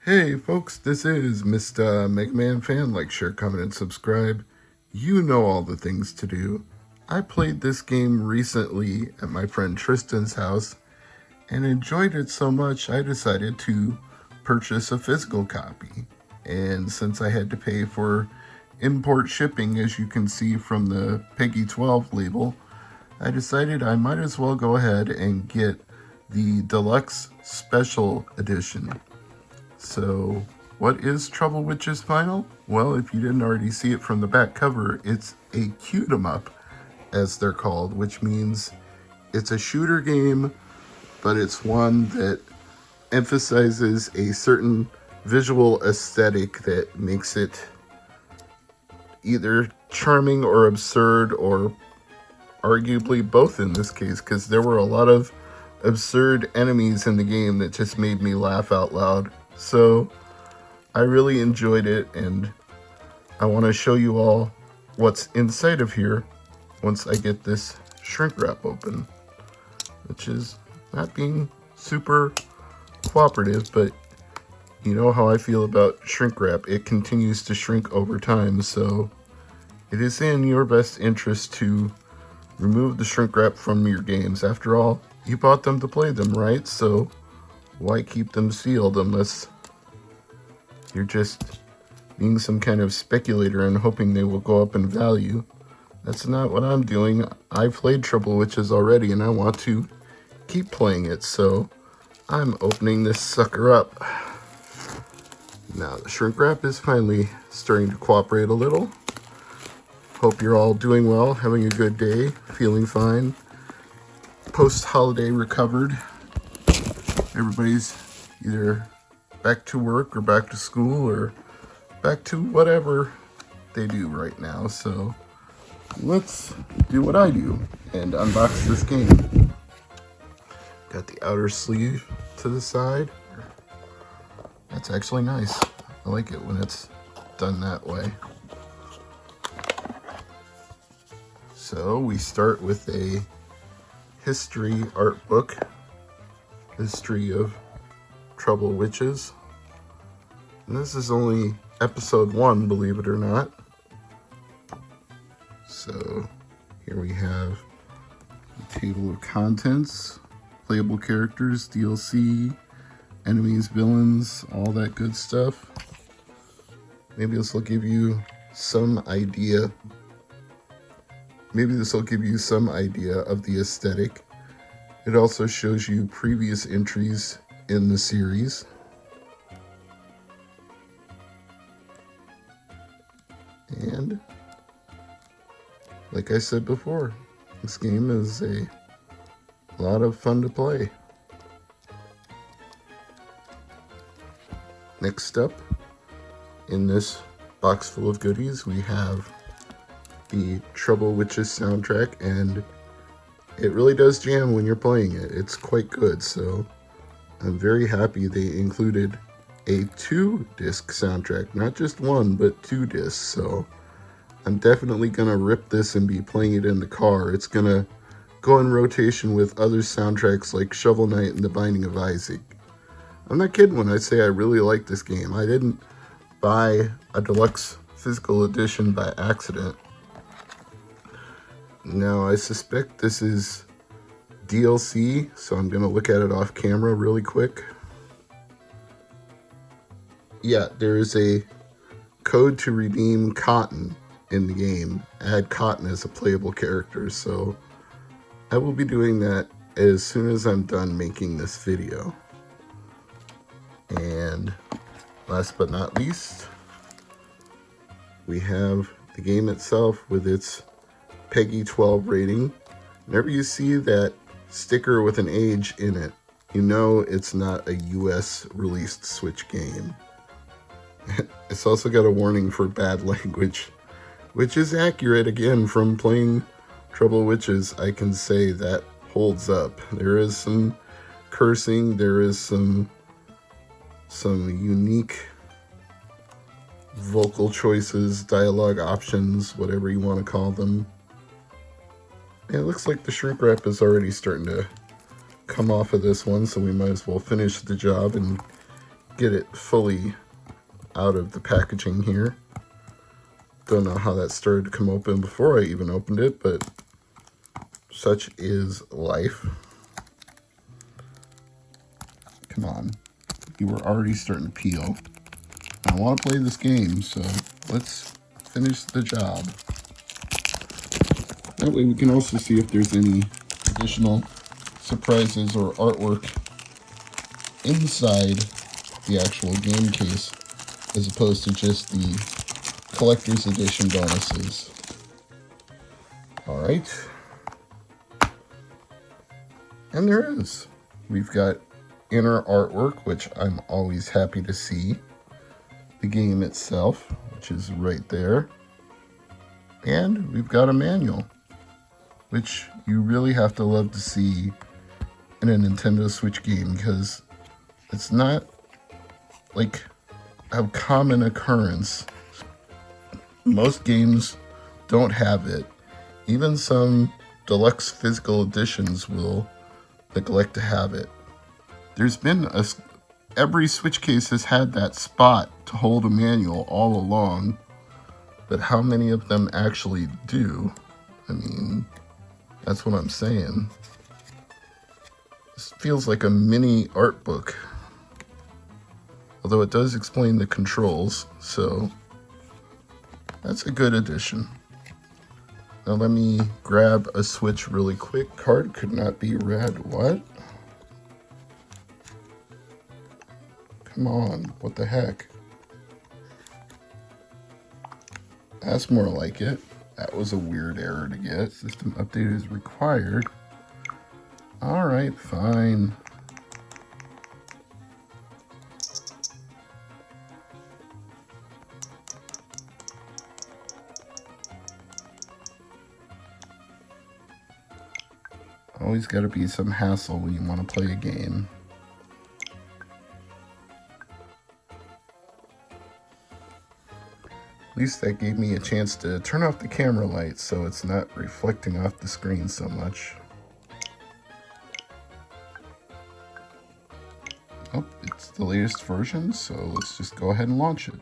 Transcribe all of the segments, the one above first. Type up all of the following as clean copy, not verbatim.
Hey folks, this is Mr. MegaManFan. Like, share, comment, and subscribe. You know all the things to do. I played this game recently at my friend Tristan's house and enjoyed it so much I decided to purchase a physical copy. And since I had to pay for import shipping, as you can see from the Peggy 12 label, I decided I might as well go ahead and get the Deluxe Special Edition. So, what is Trouble Witches Final? Well, if you didn't already see it from the back cover, it's a cute 'em up, as they're called, which means it's a shooter game, but it's one that emphasizes a certain visual aesthetic that makes it either charming or absurd, or arguably both in this case, because there were a lot of absurd enemies in the game that just made me laugh out loud. So I really enjoyed it, and I want to show you all what's inside of here once I get this shrink wrap open, which is not being super cooperative, but you know how I feel about shrink wrap. It continues to shrink over time, so it is in your best interest to remove the shrink wrap from your games. After all, you bought them to play them, right? So why keep them sealed unless you're just being some kind of speculator and hoping they will go up in value? That's not what I'm doing. I played Trouble Witches already and I want to keep playing it, so I'm opening this sucker up. Now the shrink wrap is finally starting to cooperate a little. Hope you're all doing well, having a good day, feeling fine, post-holiday recovered. Everybody's either back to work or back to school or back to whatever they do right now. So let's do what I do and unbox this game. Got the outer sleeve to the side. That's actually nice. I like it when it's done that way. So we start with a history art book. History of Trouble Witches. And this is only episode 1, believe it or not. So here we have the table of contents, playable characters, DLC, enemies, villains, all that good stuff. Maybe this will give you some idea. Maybe this will give you some idea of the aesthetic. It also shows you previous entries in the series. And like I said before, this game is a lot of fun to play. Next up, in this box full of goodies, we have the Trouble Witches soundtrack, and it really does jam when you're playing it. It's quite good, so I'm very happy they included a 2-disc soundtrack. Not just one, but 2 discs, so I'm definitely gonna rip this and be playing it in the car. It's gonna go in rotation with other soundtracks like Shovel Knight and The Binding of Isaac. I'm not kidding when I say I really like this game. I didn't buy a deluxe physical edition by accident. Now, I suspect this is DLC, so I'm going to look at it off camera really quick. Yeah, there is a code to redeem Cotton in the game. Add Cotton as a playable character, so I will be doing that as soon as I'm done making this video. And last but not least, we have the game itself with its Peggy 12 rating. Whenever you see that sticker with an age in it, you know it's not a US released Switch game. It's also got a warning for bad language, which is accurate. Again, from playing Trouble Witches, I can say that holds up. There is some cursing, there is some unique vocal choices, dialogue options, whatever you want to call them. And it looks like the shrink wrap is already starting to come off of this one, so we might as well finish the job and get it fully out of the packaging here. Don't know how that started to come open before I even opened it, but such is life. Come on. You were already starting to peel. I want to play this game, so let's finish the job. That way we can also see if there's any additional surprises or artwork inside the actual game case, as opposed to just the collector's edition bonuses. Alright. And there is. We've got inner artwork, which I'm always happy to see. The game itself, which is right there. And we've got a manual, which you really have to love to see in a Nintendo Switch game, because it's not like a common occurrence. Most games don't have it. Even some deluxe physical editions will neglect to have it. There's been every Switch case has had that spot to hold a manual all along, but how many of them actually do? I mean, that's what I'm saying. This feels like a mini art book, although it does explain the controls, so that's a good addition. Now let me grab a Switch really quick. Card could not be read. What? Come on, what the heck? That's more like it. That was a weird error to get. System update is required. Alright, fine. Always gotta be some hassle when you want to play a game. At least that gave me a chance to turn off the camera light so it's not reflecting off the screen so much. Oh, it's the latest version, so let's just go ahead and launch it.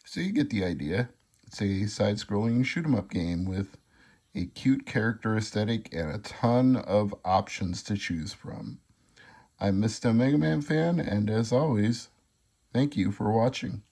So you get the idea. It's a side-scrolling shoot-'em-up game with a cute character aesthetic and a ton of options to choose from. I'm Mr. MegaManFan, and as always, thank you for watching.